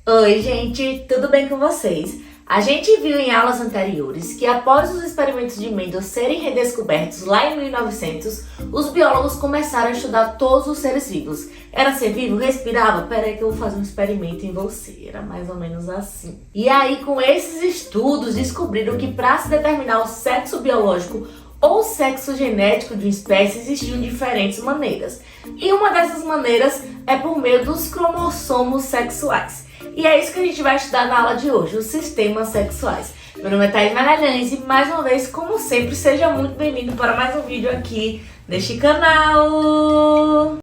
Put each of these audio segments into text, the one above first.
Oi, gente, tudo bem com vocês? A gente viu em aulas anteriores que após os experimentos de Mendel serem redescobertos lá em 1900, os biólogos começaram a estudar todos os seres vivos. Era ser vivo? Respirava? Peraí que eu vou fazer um experimento em você. Era mais ou menos assim. E aí, com esses estudos, descobriram que para se determinar o sexo biológico ou sexo genético de uma espécie existiam diferentes maneiras. E uma dessas maneiras é por meio dos cromossomos sexuais. E é isso que a gente vai estudar na aula de hoje, os sistemas sexuais. Meu nome é Thaís Magalhães e mais uma vez, como sempre, seja muito bem-vindo para mais um vídeo aqui neste canal.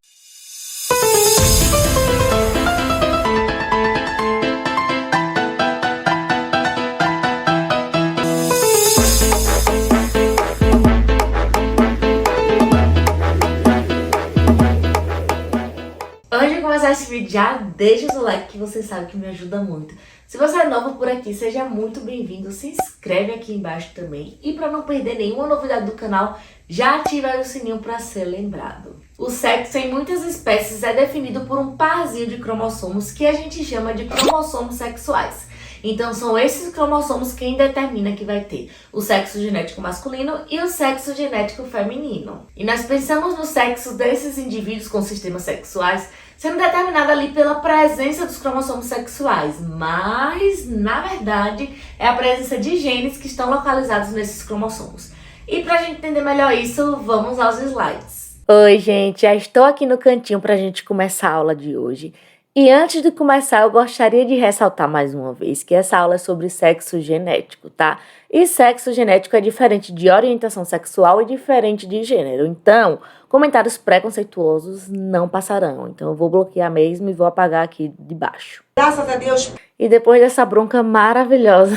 Antes de começar esse vídeo, já deixa o seu like que você sabe que me ajuda muito. Se você é novo por aqui, seja muito bem-vindo. Se inscreve aqui embaixo também. E para não perder nenhuma novidade do canal, já ativa aí o sininho para ser lembrado. O sexo em muitas espécies é definido por um parzinho de cromossomos que a gente chama de cromossomos sexuais. Então são esses cromossomos quem determina que vai ter o sexo genético masculino e o sexo genético feminino. E nós pensamos no sexo desses indivíduos com sistemas sexuais sendo determinado ali pela presença dos cromossomos sexuais, mas na verdade é a presença de genes que estão localizados nesses cromossomos. E pra gente entender melhor isso, vamos aos slides. Oi gente, já estou aqui no cantinho pra gente começar a aula de hoje. E antes de começar, eu gostaria de ressaltar mais uma vez que essa aula é sobre sexo genético, tá? E sexo genético é diferente de orientação sexual e diferente de gênero. Então, comentários preconceituosos não passarão. Então, eu vou bloquear mesmo e vou apagar aqui de baixo. Graças a Deus. E depois dessa bronca maravilhosa,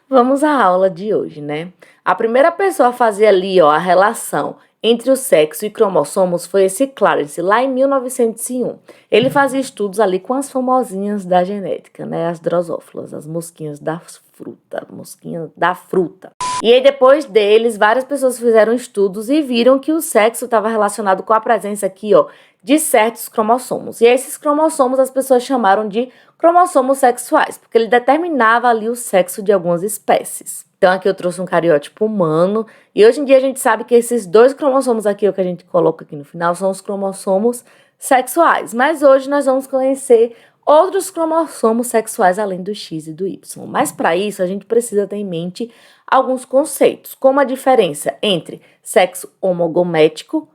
vamos à aula de hoje, né? A primeira pessoa a fazer ali, ó, a relação entre o sexo e cromossomos foi esse Clarence, lá em 1901. Ele fazia estudos ali com as famosinhas da genética, né? As drosófilas, as mosquinhas da fruta. E aí depois deles, várias pessoas fizeram estudos e viram que o sexo estava relacionado com a presença aqui, ó, de certos cromossomos. E esses cromossomos as pessoas chamaram de cromossomos sexuais, porque ele determinava ali o sexo de algumas espécies. Então aqui eu trouxe um cariótipo humano, e hoje em dia a gente sabe que esses dois cromossomos aqui, o que a gente coloca aqui no final, são os cromossomos sexuais. Mas hoje nós vamos conhecer outros cromossomos sexuais além do X e do Y. Mas para isso a gente precisa ter em mente alguns conceitos, como a diferença entre sexo homogamético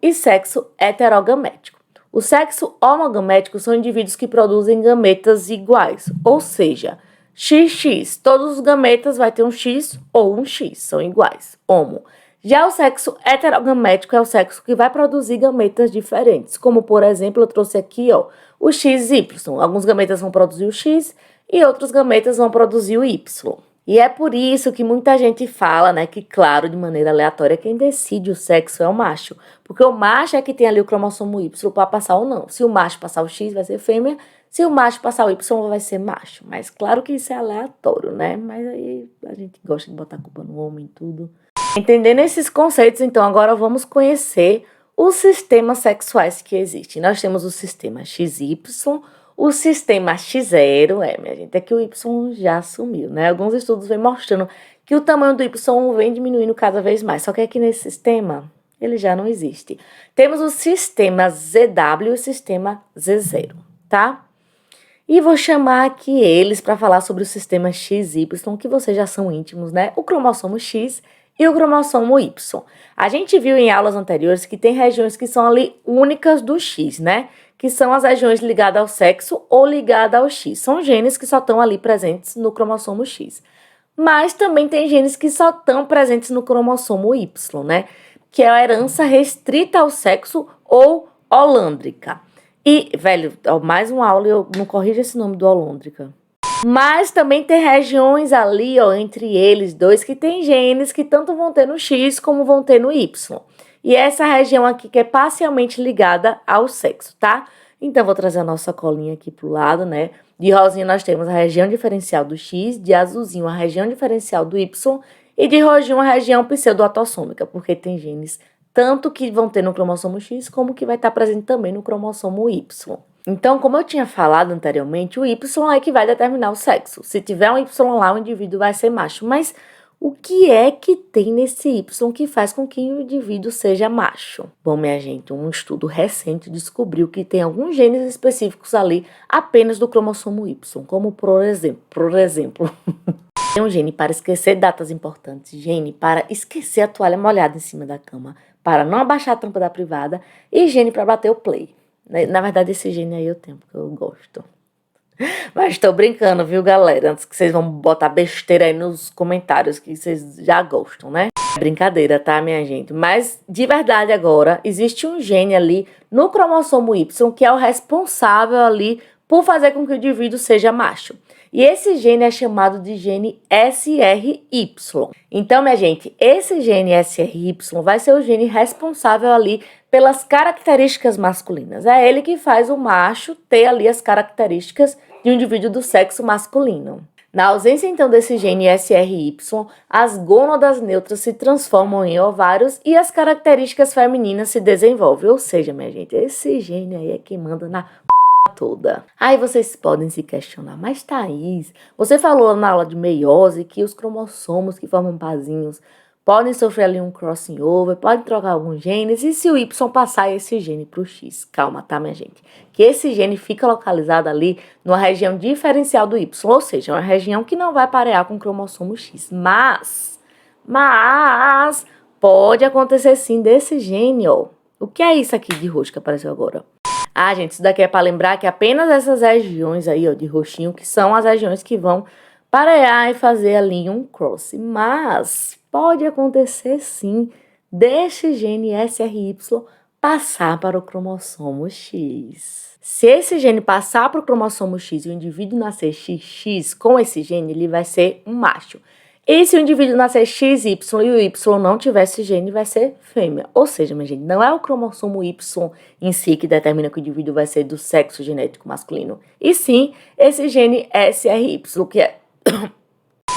e sexo heterogamético. O sexo homogamético são indivíduos que produzem gametas iguais, ou seja, XX, todos os gametas vai ter um X ou um X, são iguais, homo. Já o sexo heterogamético é o sexo que vai produzir gametas diferentes, como por exemplo, eu trouxe aqui, ó, o XY. Alguns gametas vão produzir o X e outros gametas vão produzir o Y. E é por isso que muita gente fala, né, que claro, de maneira aleatória, quem decide o sexo é o macho. Porque o macho é que tem ali o cromossomo Y para passar ou não. Se o macho passar o X, vai ser fêmea. Se o macho passar o Y, vai ser macho. Mas claro que isso é aleatório, né? Mas aí a gente gosta de botar a culpa no homem e tudo. Entendendo esses conceitos, então, agora vamos conhecer os sistemas sexuais que existem. Nós temos o sistema XY, o sistema X0, minha gente, é que o Y já sumiu, né? Alguns estudos vêm mostrando que o tamanho do Y vem diminuindo cada vez mais, só que aqui nesse sistema ele já não existe. Temos o sistema ZW e o sistema Z0, tá? E vou chamar aqui eles para falar sobre o sistema XY, que vocês já são íntimos, né? O cromossomo X e o cromossomo Y. A gente viu em aulas anteriores que tem regiões que são ali únicas do X, né? Que são as regiões ligadas ao sexo ou ligadas ao X. São genes que só estão ali presentes no cromossomo X. Mas também tem genes que só estão presentes no cromossomo Y, né? Que é a herança restrita ao sexo ou holândrica. E, velho, mais uma aula e eu não corrijo esse nome do holândrica. Mas também tem regiões ali, ó, entre eles dois, que tem genes que tanto vão ter no X como vão ter no Y. E essa região aqui que é parcialmente ligada ao sexo, tá? Então, vou trazer a nossa colinha aqui pro lado, né? De rosinha nós temos a região diferencial do X, de azulzinho a região diferencial do Y e de roxinho a região pseudoautossômica, porque tem genes tanto que vão ter no cromossomo X como que vai estar presente também no cromossomo Y. Então, como eu tinha falado anteriormente, o Y é que vai determinar o sexo. Se tiver um Y lá, o indivíduo vai ser macho. Mas o que é que tem nesse Y que faz com que o indivíduo seja macho? Bom, minha gente, um estudo recente descobriu que tem alguns genes específicos ali apenas do cromossomo Y, como por exemplo, tem um gene para esquecer datas importantes, gene para esquecer a toalha molhada em cima da cama, para não abaixar a tampa da privada e gene para bater o play. Na verdade, esse gene aí eu tenho, porque eu gosto. Mas tô brincando, viu, galera? Antes que vocês vão botar besteira aí nos comentários, que vocês já gostam, né? Brincadeira, tá, minha gente? Mas, de verdade agora, existe um gene ali no cromossomo Y que é o responsável ali por fazer com que o indivíduo seja macho. E esse gene é chamado de gene SRY. Então, minha gente, esse gene SRY vai ser o gene responsável ali pelas características masculinas. É ele que faz o macho ter ali as características de um indivíduo do sexo masculino. Na ausência, então, desse gene SRY, as gônadas neutras se transformam em ovários e as características femininas se desenvolvem. Ou seja, minha gente, esse gene aí é que manda na toda. Aí vocês podem se questionar, mas Thaís, você falou na aula de meiose que os cromossomos que formam parzinhos podem sofrer ali um crossing over, podem trocar alguns genes, e se o Y passar esse gene para o X? Calma, tá, minha gente? Que esse gene fica localizado ali numa região diferencial do Y, ou seja, uma região que não vai parear com o cromossomo X, mas pode acontecer sim desse gene, ó. O que é isso aqui de roxo que apareceu agora? Ah, gente, isso daqui é para lembrar que apenas essas regiões aí, ó, de roxinho, que são as regiões que vão parear e fazer ali um cross. Mas pode acontecer sim deste gene SRY passar para o cromossomo X. Se esse gene passar para o cromossomo X e o indivíduo nascer XX com esse gene, ele vai ser um macho. E se o indivíduo nascer XY e o Y não tiver esse gene, vai ser fêmea. Ou seja, minha gente, não é o cromossomo Y em si que determina que o indivíduo vai ser do sexo genético masculino. E sim, esse gene SRY,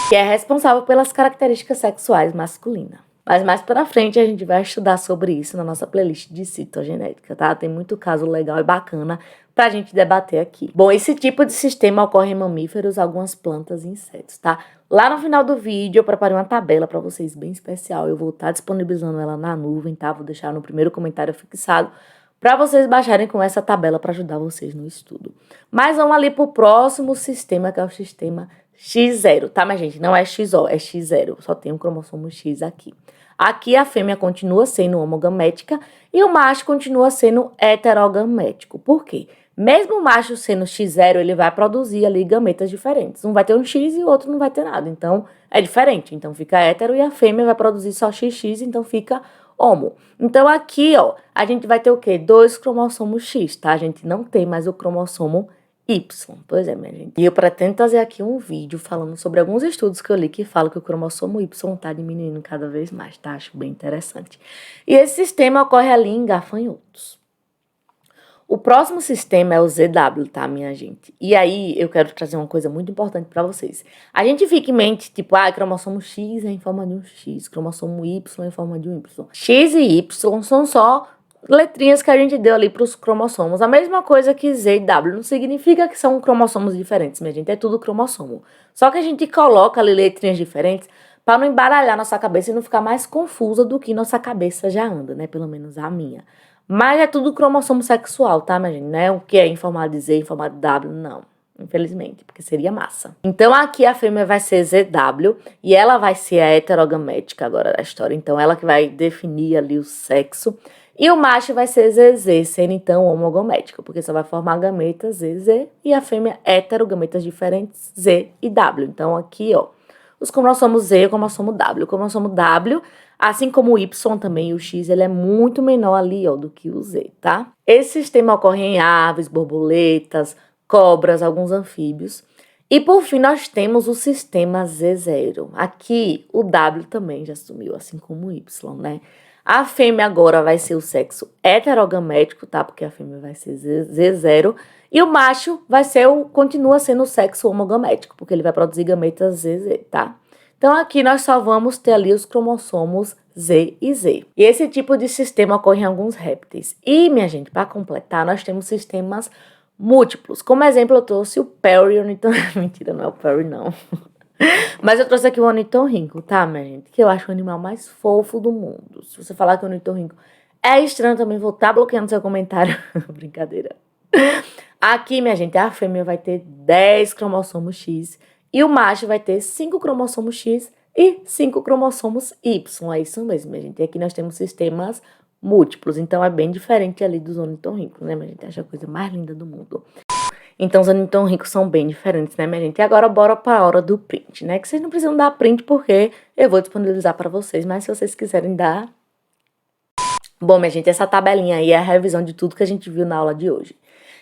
que é responsável pelas características sexuais masculinas. Mas mais pra frente a gente vai estudar sobre isso na nossa playlist de citogenética, tá? Tem muito caso legal e bacana pra gente debater aqui. Bom, esse tipo de sistema ocorre em mamíferos, algumas plantas e insetos, tá? Lá no final do vídeo eu preparei uma tabela pra vocês bem especial. Eu vou estar disponibilizando ela na nuvem, tá? Vou deixar no primeiro comentário fixado para vocês baixarem com essa tabela para ajudar vocês no estudo. Mas vamos ali pro próximo sistema, que é o sistema X0, tá, minha gente? Não é XO, é X0. Só tem um cromossomo X aqui. Aqui a fêmea continua sendo homogamética e o macho continua sendo heterogamético. Por quê? Mesmo o macho sendo X0, ele vai produzir ali gametas diferentes. Um vai ter um X e o outro não vai ter nada. Então, é diferente. Então, fica hétero e a fêmea vai produzir só XX, então fica homo. Então, aqui, ó, a gente vai ter o quê? 2 cromossomos X, tá? A gente não tem mais o cromossomo Y. Pois é, minha gente. E eu pretendo trazer aqui um vídeo falando sobre alguns estudos que eu li que falam que o cromossomo Y tá diminuindo cada vez mais, tá? Acho bem interessante. E esse sistema ocorre ali em gafanhotos. O próximo sistema é o ZW, tá, minha gente? E aí, eu quero trazer uma coisa muito importante pra vocês. A gente fica em mente, tipo, cromossomo X é em forma de um X, cromossomo Y é em forma de um Y. X e Y são só letrinhas que a gente deu ali pros cromossomos. A mesma coisa que Z e W. Não significa que são cromossomos diferentes, minha gente. É tudo cromossomo. Só que a gente coloca ali letrinhas diferentes para não embaralhar nossa cabeça e não ficar mais confusa do que nossa cabeça já anda, né? Pelo menos a minha. Mas é tudo cromossomo sexual, tá, minha gente? Não é o que é em formato de Z, em formato de W, não. Infelizmente, porque seria massa. Então, aqui a fêmea vai ser ZW e ela vai ser a heterogamética agora da história. Então, ela que vai definir ali o sexo. E o macho vai ser ZZ, sendo então homogamético, porque só vai formar gametas ZZ e a fêmea heterogametas diferentes Z e W. Então, aqui, ó, os cromossomos Z e o cromossomo W. O cromossomo W, assim como o Y também, o X, ele é muito menor ali, ó, do que o Z, tá? Esse sistema ocorre em aves, borboletas, cobras, alguns anfíbios. E por fim, nós temos o sistema Z0. Aqui, o W também já sumiu, assim como o Y, né? A fêmea agora vai ser o sexo heterogamético, tá? Porque a fêmea vai ser Z0. E o macho continua sendo o sexo homogamético, porque ele vai produzir gametas ZZ, tá? Então, aqui nós só vamos ter ali os cromossomos Z e Z. E esse tipo de sistema ocorre em alguns répteis. E, minha gente, para completar, nós temos sistemas múltiplos. Como exemplo, eu trouxe o Perry ornitorrinco. Mentira, não é o Perry, não. Mas eu trouxe aqui o ornitorrinco, tá, minha gente? Que eu acho o animal mais fofo do mundo. Se você falar que o ornitorrinco é estranho, também vou estar bloqueando seu comentário. Brincadeira. Aqui, minha gente, a fêmea vai ter 10 cromossomos X e o macho vai ter 5 cromossomos X e 5 cromossomos Y. É isso mesmo, minha gente. E aqui nós temos sistemas múltiplos, então é bem diferente ali dos ornitorrincos, né, minha gente? Acho a coisa mais linda do mundo. Então, os ornitorrincos são bem diferentes, né, minha gente? E agora, bora para a hora do print, né? Que vocês não precisam dar print porque eu vou disponibilizar para vocês, mas se vocês quiserem dar... Bom, minha gente, essa tabelinha aí é a revisão de tudo que a gente viu na aula de hoje.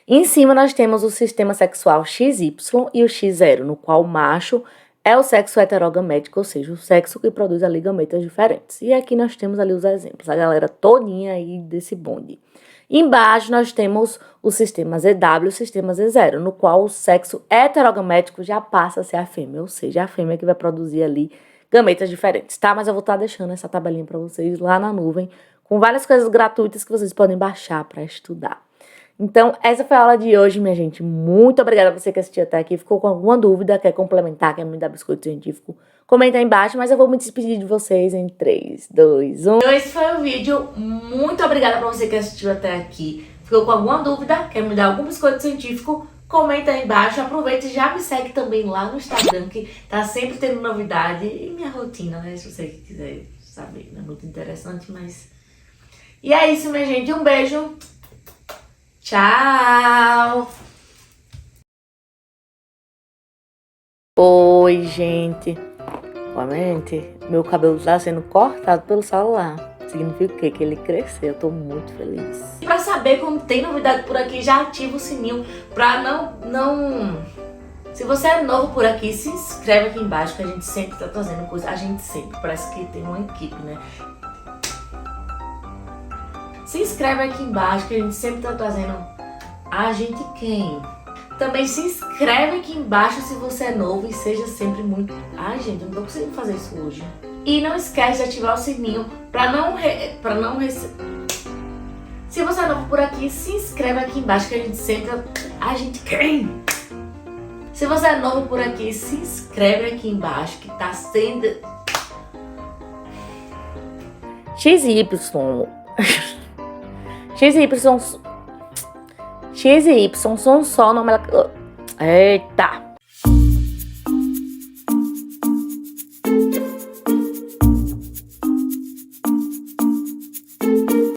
Em cima, nós temos o sistema sexual XY e o X0, no qual o macho é o sexo heterogamético, ou seja, o sexo que produz ali gametas diferentes. E aqui nós temos ali os exemplos, a galera todinha aí desse bonde. Embaixo nós temos o sistema ZW e o sistema Z0, no qual o sexo heterogamético já passa a ser a fêmea, ou seja, a fêmea que vai produzir ali gametas diferentes, tá? Mas eu vou estar deixando essa tabelinha para vocês lá na nuvem, com várias coisas gratuitas que vocês podem baixar para estudar. Então, essa foi a aula de hoje, minha gente. Muito obrigada a você que assistiu até aqui. Ficou com alguma dúvida, quer complementar, quer me dar biscoito científico? Comenta aí embaixo, mas eu vou me despedir de vocês em 3, 2, 1. Então, esse foi o vídeo. Muito obrigada pra você que assistiu até aqui. Ficou com alguma dúvida, quer me dar algum biscoito científico? Comenta aí embaixo. Aproveita e já me segue também lá no Instagram, que tá sempre tendo novidade. E minha rotina, né? Se você quiser saber, não é muito interessante, mas... E é isso, minha gente. Um beijo. Tchau! Oi, gente. Atualmente, meu cabelo tá sendo cortado pelo celular. Significa o quê? Que ele cresceu. Eu tô muito feliz. E pra saber quando tem novidade por aqui, já ativa o sininho pra não... Se você é novo por aqui, se inscreve aqui embaixo, que a gente sempre tá trazendo coisa. A gente sempre, parece que tem uma equipe, né? Se inscreve aqui embaixo, que a gente sempre tá trazendo a gente quem? Também se inscreve aqui embaixo se você é novo e seja sempre muito... Ai, gente, eu não tô conseguindo fazer isso hoje. E não esquece de ativar o sininho pra não receber... Se você é novo por aqui, se inscreve aqui embaixo, que a gente sempre... A gente quem? Se você é novo por aqui, se inscreve aqui embaixo, que tá sendo... XY... XY... X e Y são só nomenclatura. Eita!